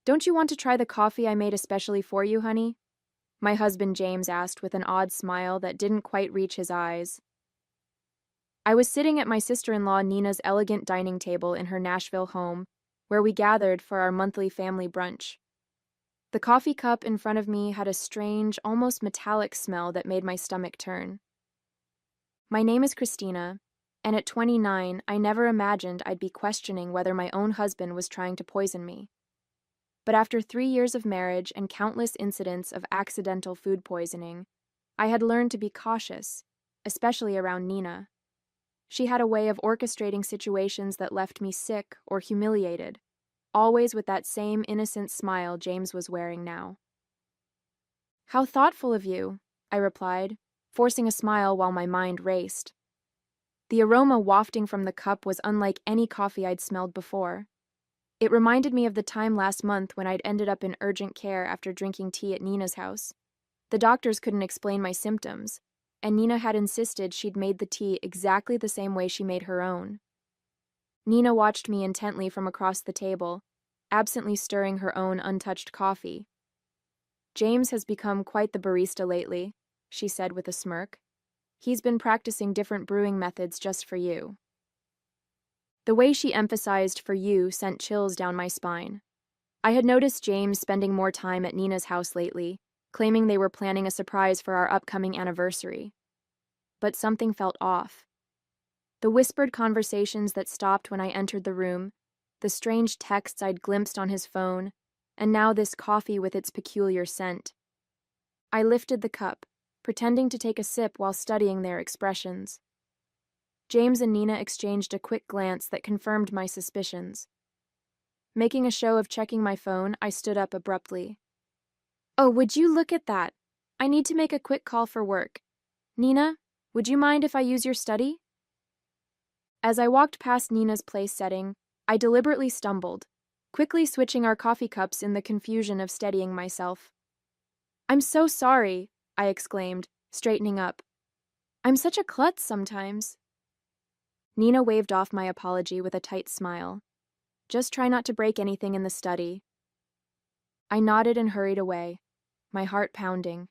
Don't you want to try the coffee I made especially for you, honey? My husband James asked with an odd smile that didn't quite reach his eyes. I was sitting at my sister-in-law Nina's elegant dining table in her Nashville home, where we gathered for our monthly family brunch. The coffee cup in front of me had a strange, almost metallic smell that made my stomach turn. My name is Christina, and at 29, I never imagined I'd be questioning whether my own husband was trying to poison me. But after 3 years of marriage and countless incidents of accidental food poisoning, I had learned to be cautious, especially around Nina. She had a way of orchestrating situations that left me sick or humiliated, always with that same innocent smile James was wearing now. "How thoughtful of you," I replied, forcing a smile while my mind raced. The aroma wafting from the cup was unlike any coffee I'd smelled before. It reminded me of the time last month when I'd ended up in urgent care after drinking tea at Nina's house. The doctors couldn't explain my symptoms, and Nina had insisted she'd made the tea exactly the same way she made her own. Nina watched me intently from across the table, absently stirring her own untouched coffee. "James has become quite the barista lately," she said with a smirk. "He's been practicing different brewing methods just for you." The way she emphasized "for you" sent chills down my spine. I had noticed James spending more time at Nina's house lately, claiming they were planning a surprise for our upcoming anniversary. But something felt off. The whispered conversations that stopped when I entered the room, the strange texts I'd glimpsed on his phone, and now this coffee with its peculiar scent. I lifted the cup, pretending to take a sip while studying their expressions. James and Nina exchanged a quick glance that confirmed my suspicions. Making a show of checking my phone, I stood up abruptly. "Oh, would you look at that? I need to make a quick call for work. Nina, would you mind if I use your study?" As I walked past Nina's place setting, I deliberately stumbled, quickly switching our coffee cups in the confusion of steadying myself. "I'm so sorry," I exclaimed, straightening up. "I'm such a klutz sometimes." Nina waved off my apology with a tight smile. "Just try not to break anything in the study." I nodded and hurried away, my heart pounding.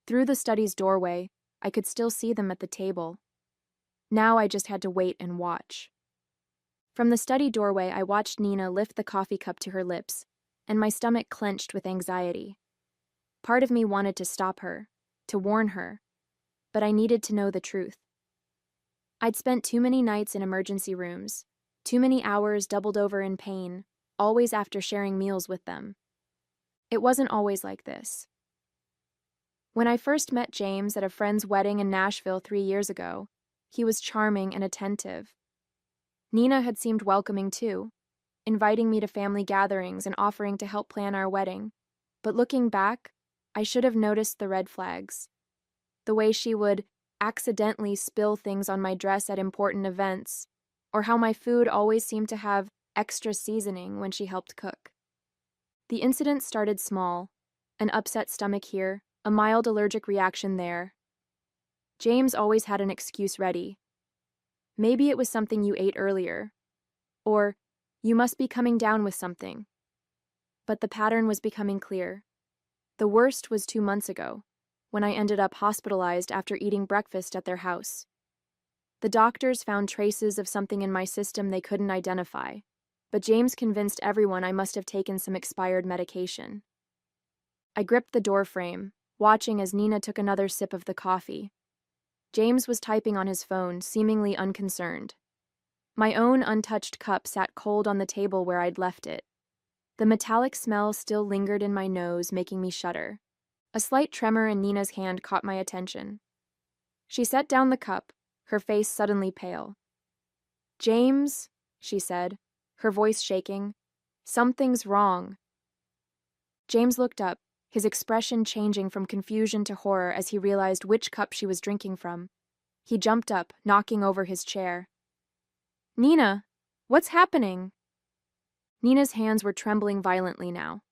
Through the study's doorway, I could still see them at the table. Now I just had to wait and watch. From the study doorway, I watched Nina lift the coffee cup to her lips, and my stomach clenched with anxiety. Part of me wanted to stop her, to warn her, but I needed to know the truth. I'd spent too many nights in emergency rooms, too many hours doubled over in pain, always after sharing meals with them. It wasn't always like this. When I first met James at a friend's wedding in Nashville 3 years ago, he was charming and attentive. Nina had seemed welcoming too, inviting me to family gatherings and offering to help plan our wedding. But looking back, I should have noticed the red flags. The way she would accidentally spill things on my dress at important events, or how my food always seemed to have extra seasoning when she helped cook. The incident started small, an upset stomach here, a mild allergic reaction there. James always had an excuse ready. Maybe it was something you ate earlier, or you must be coming down with something. But the pattern was becoming clear. The worst was 2 months ago, when I ended up hospitalized after eating breakfast at their house. The doctors found traces of something in my system they couldn't identify, but James convinced everyone I must have taken some expired medication. I gripped the door frame, watching as Nina took another sip of the coffee. James was typing on his phone, seemingly unconcerned. My own untouched cup sat cold on the table where I'd left it. The metallic smell still lingered in my nose, making me shudder. A slight tremor in Nina's hand caught my attention. She set down the cup, her face suddenly pale. "James," she said, her voice shaking, "something's wrong." James looked up, his expression changing from confusion to horror as he realized which cup she was drinking from. He jumped up, knocking over his chair. "Nina, what's happening?" Nina's hands were trembling violently now.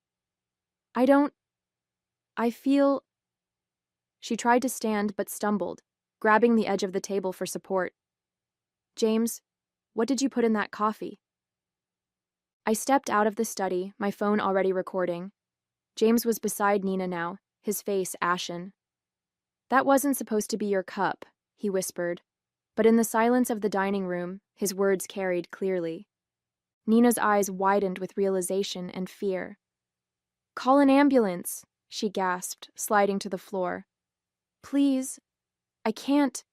I feel..." She tried to stand but stumbled, grabbing the edge of the table for support. "James, what did you put in that coffee?" I stepped out of the study, my phone already recording. James was beside Nina now, his face ashen. "That wasn't supposed to be your cup," he whispered. But in the silence of the dining room, his words carried clearly. Nina's eyes widened with realization and fear. "Call an ambulance," she gasped, sliding to the floor. "Please, I can't."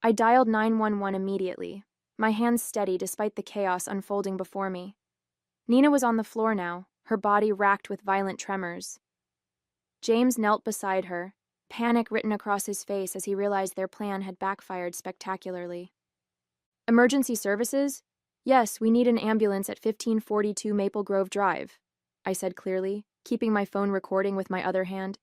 I dialed 911 immediately, my hands steady despite the chaos unfolding before me. Nina was on the floor now, her body racked with violent tremors. James knelt beside her, panic written across his face as he realized their plan had backfired spectacularly. "Emergency services? Yes, we need an ambulance at 1542 Maple Grove Drive," I said clearly, keeping my phone recording with my other hand.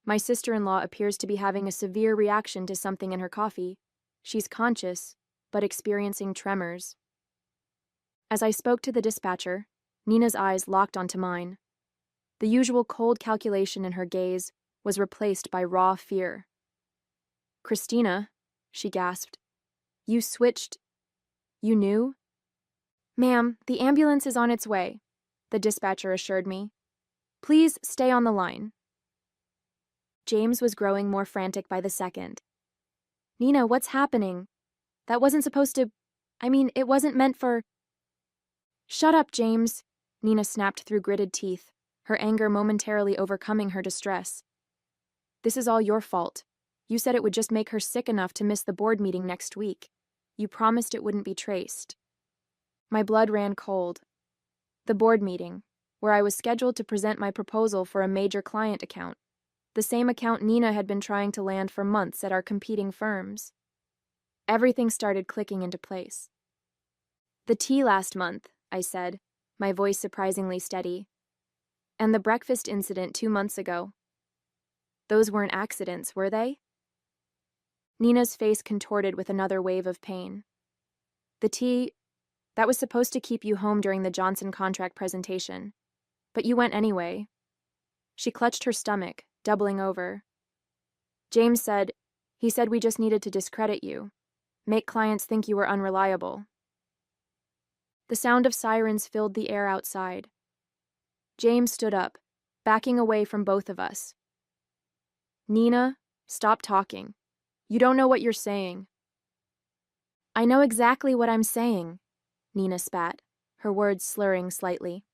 "My sister-in-law appears to be having a severe reaction to something in her coffee. She's conscious, but experiencing tremors." As I spoke to the dispatcher, Nina's eyes locked onto mine. The usual cold calculation in her gaze was replaced by raw fear. "Christina," she gasped, "you switched. You knew?" "Ma'am, the ambulance is on its way," the dispatcher assured me. "Please stay on the line." James was growing more frantic by the second. "Nina, what's happening? That wasn't supposed to... it wasn't meant for..." "Shut up, James," Nina snapped through gritted teeth, her anger momentarily overcoming her distress. "This is all your fault. You said it would just make her sick enough to miss the board meeting next week. You promised it wouldn't be traced." My blood ran cold. The board meeting, where I was scheduled to present my proposal for a major client account, the same account Nina had been trying to land for months at our competing firms. Everything started clicking into place. "The tea last month," I said, my voice surprisingly steady. "And the breakfast incident 2 months ago. Those weren't accidents, were they?" Nina's face contorted with another wave of pain. "The tea, that was supposed to keep you home during the Johnson contract presentation. But you went anyway." She clutched her stomach, doubling over. "James said, he said we just needed to discredit you, make clients think you were unreliable." The sound of sirens filled the air outside. James stood up, backing away from both of us. "Nina, stop talking. You don't know what you're saying." "I know exactly what I'm saying," Nina spat, her words slurring slightly.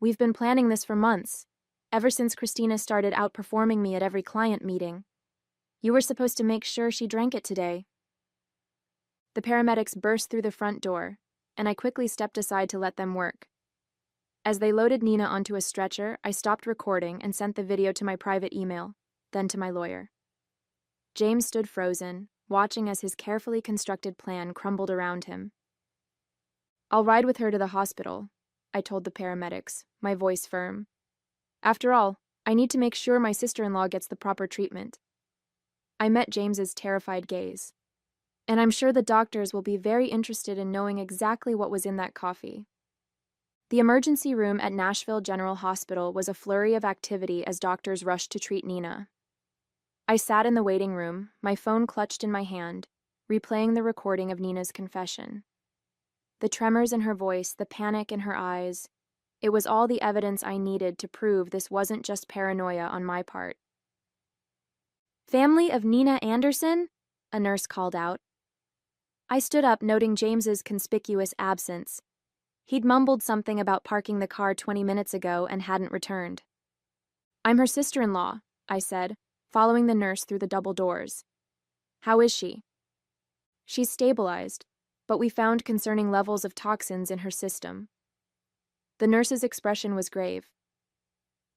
"We've been planning this for months, ever since Christina started outperforming me at every client meeting. You were supposed to make sure she drank it today." The paramedics burst through the front door, and I quickly stepped aside to let them work. As they loaded Nina onto a stretcher, I stopped recording and sent the video to my private email, then to my lawyer. James stood frozen, watching as his carefully constructed plan crumbled around him. "I'll ride with her to the hospital," I told the paramedics, my voice firm. "After all, I need to make sure my sister-in-law gets the proper treatment." I met James's terrified gaze. "And I'm sure the doctors will be very interested in knowing exactly what was in that coffee." The emergency room at Nashville General Hospital was a flurry of activity as doctors rushed to treat Nina. I sat in the waiting room, my phone clutched in my hand, replaying the recording of Nina's confession. The tremors in her voice, the panic in her eyes, it was all the evidence I needed to prove this wasn't just paranoia on my part. "Family of Nina Anderson?" a nurse called out. I stood up, noting James's conspicuous absence. He'd mumbled something about parking the car 20 minutes ago and hadn't returned. "I'm her sister-in-law," I said, following the nurse through the double doors. "How is she?" "She's stabilized, but we found concerning levels of toxins in her system." The nurse's expression was grave.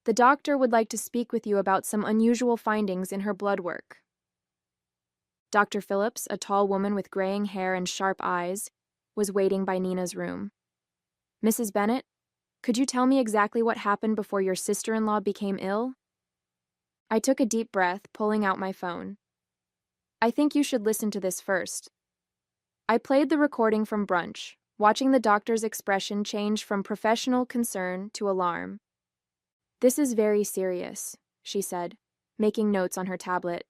"The doctor would like to speak with you about some unusual findings in her blood work." Dr. Phillips, a tall woman with graying hair and sharp eyes, was waiting by Nina's room. "Mrs. Bennett, could you tell me exactly what happened before your sister-in-law became ill?" I took a deep breath, pulling out my phone. "I think you should listen to this first." I played the recording from brunch, watching the doctor's expression change from professional concern to alarm. "This is very serious," she said, making notes on her tablet.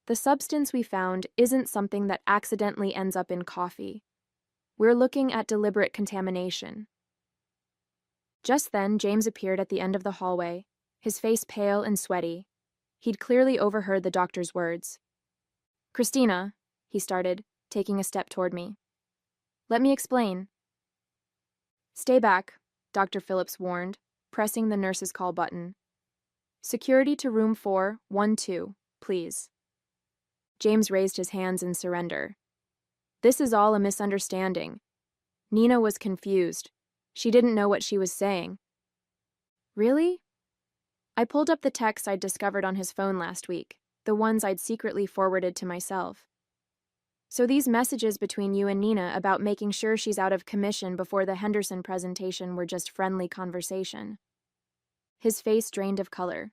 "The substance we found isn't something that accidentally ends up in coffee. We're looking at deliberate contamination. Just then, James appeared at the end of the hallway, his face pale and sweaty. He'd clearly overheard the doctor's words. "Christina," he started, taking a step toward me. "Let me explain." "Stay back," Dr. Phillips warned, pressing the nurse's call button. "Security to room 412, please." James raised his hands in surrender. "This is all a misunderstanding." Nina was confused. She didn't know what she was saying. "Really?" I pulled up the texts I'd discovered on his phone last week, the ones I'd secretly forwarded to myself. "So these messages between you and Nina about making sure she's out of commission before the Henderson presentation were just friendly conversation." His face drained of color.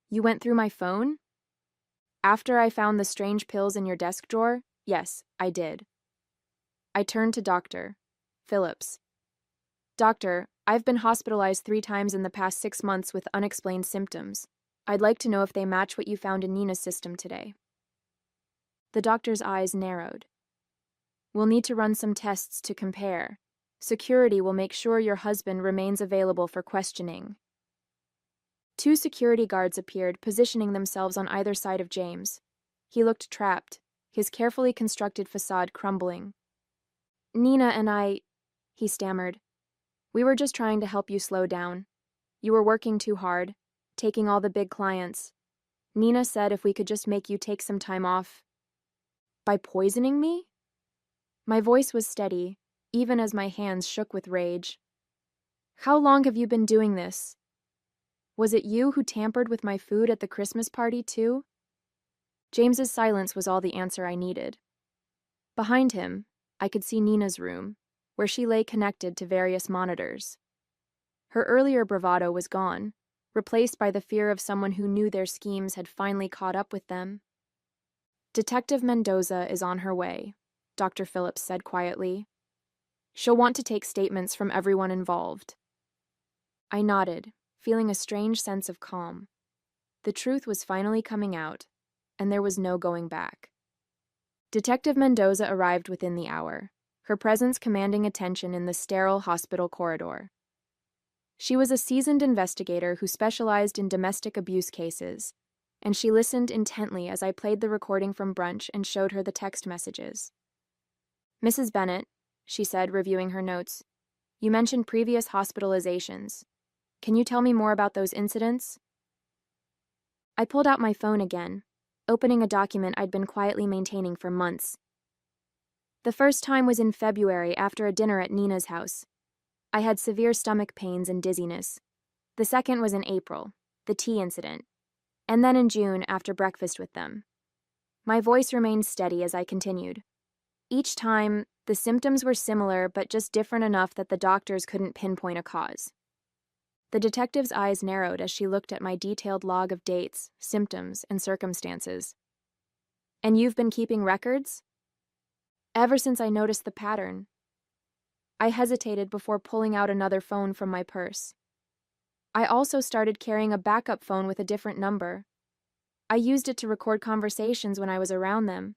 "You went through my phone?" "After I found the strange pills in your desk drawer? Yes, I did." I turned to Dr. Phillips. "Doctor, I've been hospitalized 3 times in the past 6 months with unexplained symptoms. I'd like to know if they match what you found in Nina's system today." The doctor's eyes narrowed. "We'll need to run some tests to compare. Security will make sure your husband remains available for questioning." 2 security guards appeared, positioning themselves on either side of James. He looked trapped, his carefully constructed facade crumbling. "Nina and I," he stammered. "We were just trying to help you slow down. You were working too hard, taking all the big clients. Nina said if we could just make you take some time off." "By poisoning me?" My voice was steady, even as my hands shook with rage. "How long have you been doing this? Was it you who tampered with my food at the Christmas party, too?" James's silence was all the answer I needed. Behind him, I could see Nina's room, where she lay connected to various monitors. Her earlier bravado was gone, replaced by the fear of someone who knew their schemes had finally caught up with them. "Detective Mendoza is on her way," Dr. Phillips said quietly. "She'll want to take statements from everyone involved." I nodded, feeling a strange sense of calm. The truth was finally coming out, and there was no going back. Detective Mendoza arrived within the hour, her presence commanding attention in the sterile hospital corridor. She was a seasoned investigator who specialized in domestic abuse cases, and she listened intently as I played the recording from brunch and showed her the text messages. "Mrs. Bennett," she said, reviewing her notes, "you mentioned previous hospitalizations. Can you tell me more about those incidents?" I pulled out my phone again, opening a document I'd been quietly maintaining for months. "The first time was in February after a dinner at Nina's house. I had severe stomach pains and dizziness. The second was in April, the tea incident, and then in June after breakfast with them." My voice remained steady as I continued. Each time, the symptoms were similar but just different enough that the doctors couldn't pinpoint a cause. The detective's eyes narrowed as she looked at my detailed log of dates, symptoms, and circumstances. "And you've been keeping records?" "Ever since I noticed the pattern." I hesitated before pulling out another phone from my purse. I also started carrying a backup phone with a different number. I used it to record conversations when I was around them.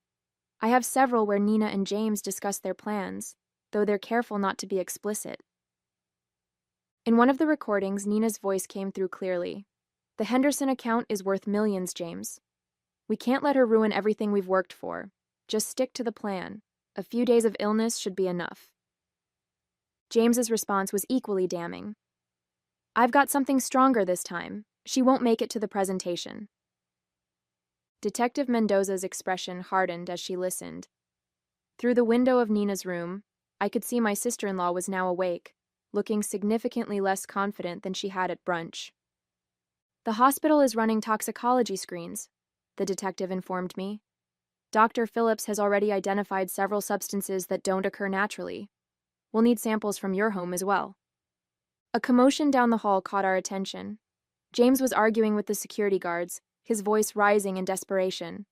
I have several where Nina and James discuss their plans, though they're careful not to be explicit. In one of the recordings, Nina's voice came through clearly. "The Henderson account is worth millions, James. We can't let her ruin everything we've worked for. Just stick to the plan. A few days of illness should be enough." James's response was equally damning. "I've got something stronger this time. She won't make it to the presentation." Detective Mendoza's expression hardened as she listened. Through the window of Nina's room, I could see my sister-in-law was now awake, looking significantly less confident than she had at brunch. "The hospital is running toxicology screens," the detective informed me. "Dr. Phillips has already identified several substances that don't occur naturally. We'll need samples from your home as well." A commotion down the hall caught our attention. James was arguing with the security guards, his voice rising in desperation.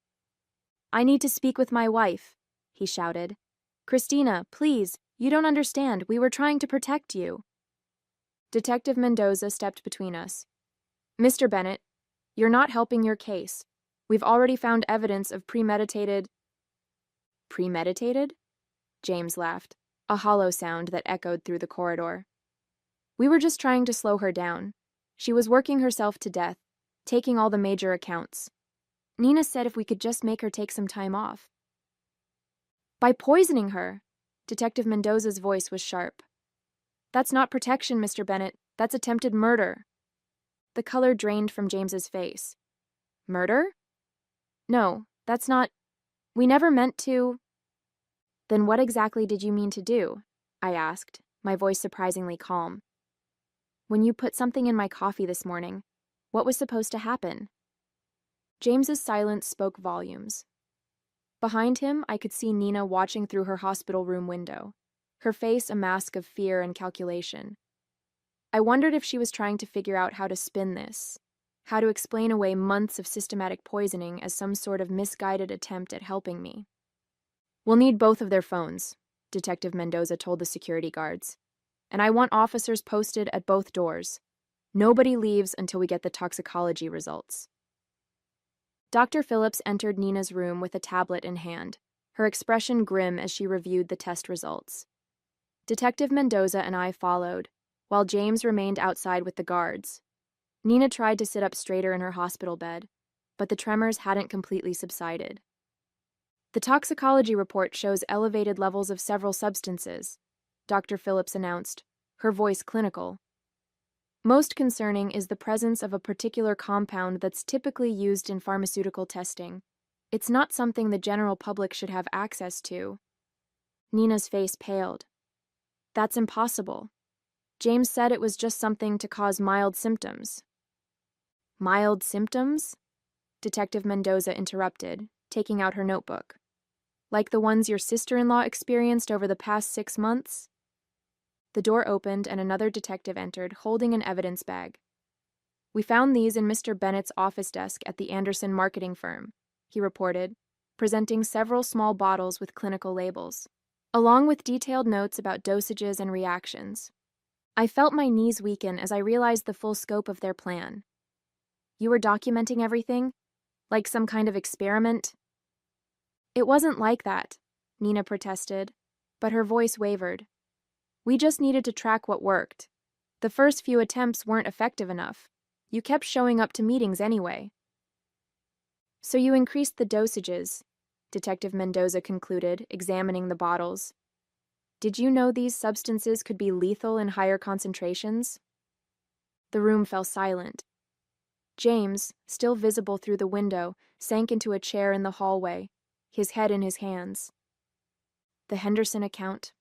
"I need to speak with my wife," he shouted. "Christina, please, you don't understand. We were trying to protect you." Detective Mendoza stepped between us. "Mr. Bennett, you're not helping your case. We've already found evidence of premeditated..." "Premeditated?" James laughed. a hollow sound that echoed through the corridor. We were just trying to slow her down. She was working herself to death, taking all the major accounts. Nina said if we could just make her take some time off. By poisoning her, Detective Mendoza's voice was sharp. That's not protection, Mr. Bennett. That's attempted murder. The color drained from James's face. Murder? No, that's not. We never meant to. Then what exactly did you mean to do? I asked, my voice surprisingly calm. When you put something in my coffee this morning, what was supposed to happen? James's silence spoke volumes. Behind him, I could see Nina watching through her hospital room window, her face a mask of fear and calculation. I wondered if she was trying to figure out how to spin this, how to explain away months of systematic poisoning as some sort of misguided attempt at helping me. We'll need both of their phones, Detective Mendoza told the security guards. And I want officers posted at both doors. Nobody leaves until we get the toxicology results. Dr. Phillips entered Nina's room with a tablet in hand, her expression grim as she reviewed the test results. Detective Mendoza and I followed, while James remained outside with the guards. Nina tried to sit up straighter in her hospital bed, but the tremors hadn't completely subsided. The toxicology report shows elevated levels of several substances, Dr. Phillips announced, her voice clinical. Most concerning is the presence of a particular compound that's typically used in pharmaceutical testing. It's not something the general public should have access to. Nina's face paled. That's impossible. James said it was just something to cause mild symptoms. Mild symptoms? Detective Mendoza interrupted, taking out her notebook. Like the ones your sister-in-law experienced over the past 6 months? The door opened and another detective entered, holding an evidence bag. We found these in Mr. Bennett's office desk at the Anderson marketing firm, he reported, presenting several small bottles with clinical labels, along with detailed notes about dosages and reactions. I felt my knees weaken as I realized the full scope of their plan. You were documenting everything? Like some kind of experiment? It wasn't like that, Nina protested, but her voice wavered. We just needed to track what worked. The first few attempts weren't effective enough. You kept showing up to meetings anyway. So you increased the dosages, Detective Mendoza concluded, examining the bottles. Did you know these substances could be lethal in higher concentrations? The room fell silent. James, still visible through the window, sank into a chair in the hallway, his head in his hands. The Henderson account,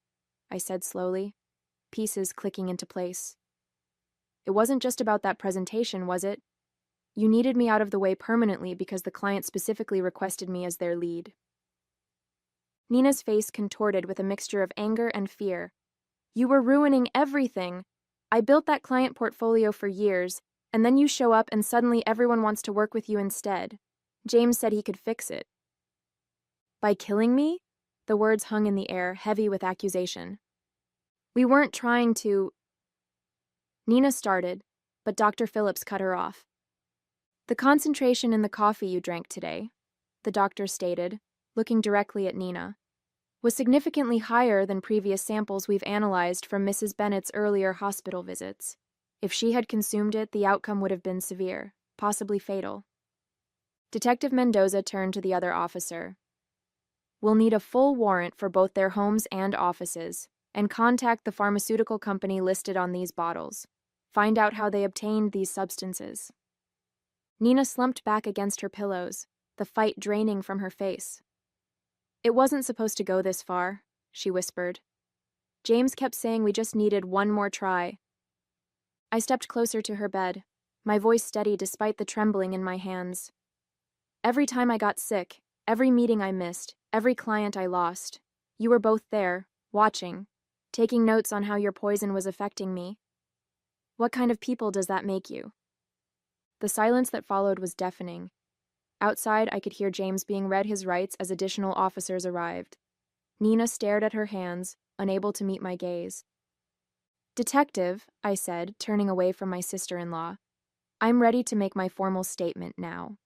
I said slowly, pieces clicking into place. It wasn't just about that presentation, was it? You needed me out of the way permanently because the client specifically requested me as their lead. Nina's face contorted with a mixture of anger and fear. You were ruining everything. I built that client portfolio for years, and then you show up and suddenly everyone wants to work with you instead. James said he could fix it. By killing me? The words hung in the air, heavy with accusation. We weren't trying to... Nina started, but Dr. Phillips cut her off. The concentration in the coffee you drank today, the doctor stated, looking directly at Nina, was significantly higher than previous samples we've analyzed from Mrs. Bennett's earlier hospital visits. If she had consumed it, the outcome would have been severe, possibly fatal. Detective Mendoza turned to the other officer. We'll need a full warrant for both their homes and offices, and contact the pharmaceutical company listed on these bottles. Find out how they obtained these substances. Nina slumped back against her pillows, the fight draining from her face. It wasn't supposed to go this far, she whispered. James kept saying we just needed one more try. I stepped closer to her bed, my voice steady despite the trembling in my hands. Every time I got sick, every meeting I missed, every client I lost, you were both there, watching, taking notes on how your poison was affecting me. What kind of people does that make you? The silence that followed was deafening. Outside, I could hear James being read his rights as additional officers arrived. Nina stared at her hands, unable to meet my gaze. Detective, I said, turning away from my sister-in-law, I'm ready to make my formal statement now.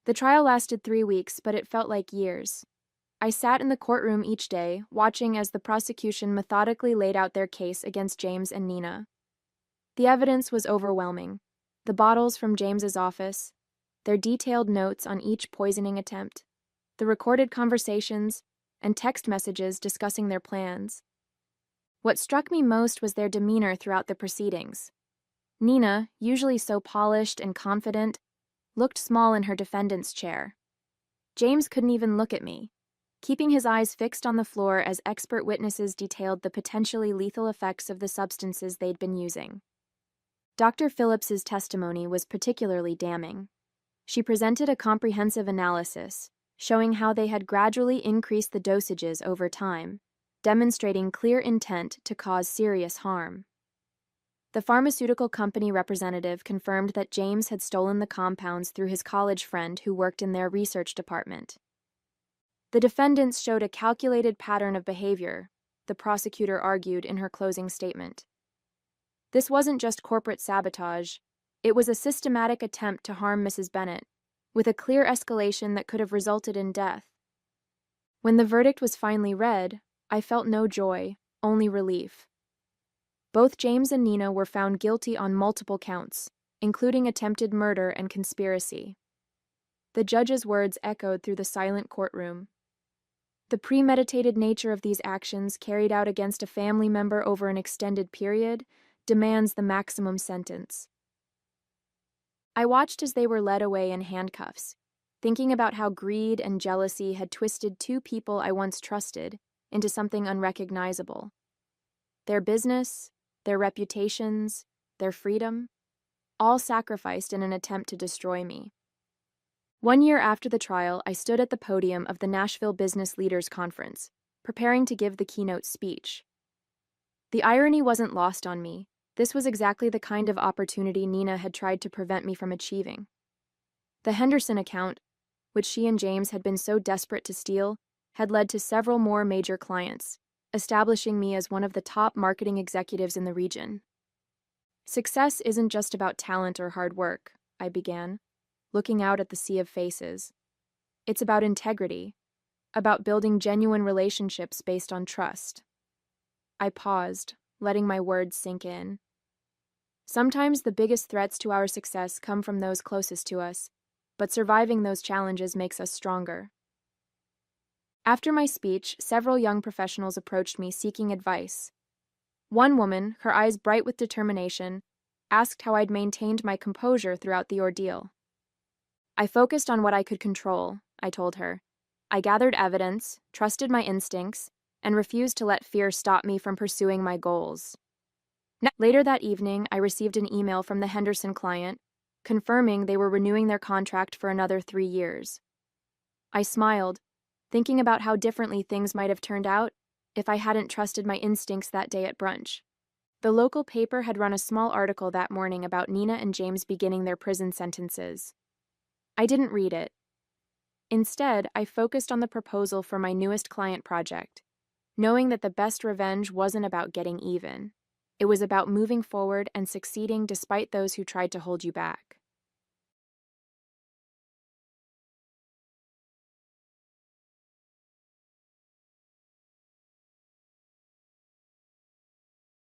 The trial lasted 3 weeks, but it felt like years. I sat in the courtroom each day, watching as the prosecution methodically laid out their case against James and Nina. The evidence was overwhelming. The bottles from James's office, their detailed notes on each poisoning attempt, the recorded conversations, and text messages discussing their plans. What struck me most was their demeanor throughout the proceedings. Nina, usually so polished and confident, looked small in her defendant's chair. James couldn't even look at me, keeping his eyes fixed on the floor as expert witnesses detailed the potentially lethal effects of the substances they'd been using. Dr. Phillips's testimony was particularly damning. She presented a comprehensive analysis, showing how they had gradually increased the dosages over time, demonstrating clear intent to cause serious harm. The pharmaceutical company representative confirmed that James had stolen the compounds through his college friend who worked in their research department. The defendants showed a calculated pattern of behavior, the prosecutor argued in her closing statement. This wasn't just corporate sabotage, it was a systematic attempt to harm Mrs. Bennet, with a clear escalation that could have resulted in death. When the verdict was finally read, I felt no joy, only relief. Both James and Nina were found guilty on multiple counts, including attempted murder and conspiracy. The judge's words echoed through the silent courtroom. The premeditated nature of these actions carried out against a family member over an extended period demands the maximum sentence. I watched as they were led away in handcuffs, thinking about how greed and jealousy had twisted two people I once trusted into something unrecognizable. Their business, their reputations, their freedom, all sacrificed in an attempt to destroy me. 1 year after the trial, I stood at the podium of the Nashville Business Leaders Conference, preparing to give the keynote speech. The irony wasn't lost on me. This was exactly the kind of opportunity Nina had tried to prevent me from achieving. The Henderson account, which she and James had been so desperate to steal, had led to several more major clients, establishing me as one of the top marketing executives in the region. Success isn't just about talent or hard work, I began, looking out at the sea of faces. It's about integrity, about building genuine relationships based on trust. I paused, letting my words sink in. Sometimes the biggest threats to our success come from those closest to us, but surviving those challenges makes us stronger. After my speech, several young professionals approached me seeking advice. One woman, her eyes bright with determination, asked how I'd maintained my composure throughout the ordeal. I focused on what I could control, I told her. I gathered evidence, trusted my instincts, and refused to let fear stop me from pursuing my goals. Later that evening, I received an email from the Henderson client, confirming they were renewing their contract for another 3 years. I smiled, thinking about how differently things might have turned out if I hadn't trusted my instincts that day at brunch. The local paper had run a small article that morning about Nina and James beginning their prison sentences. I didn't read it. Instead, I focused on the proposal for my newest client project, knowing that the best revenge wasn't about getting even. It was about moving forward and succeeding despite those who tried to hold you back.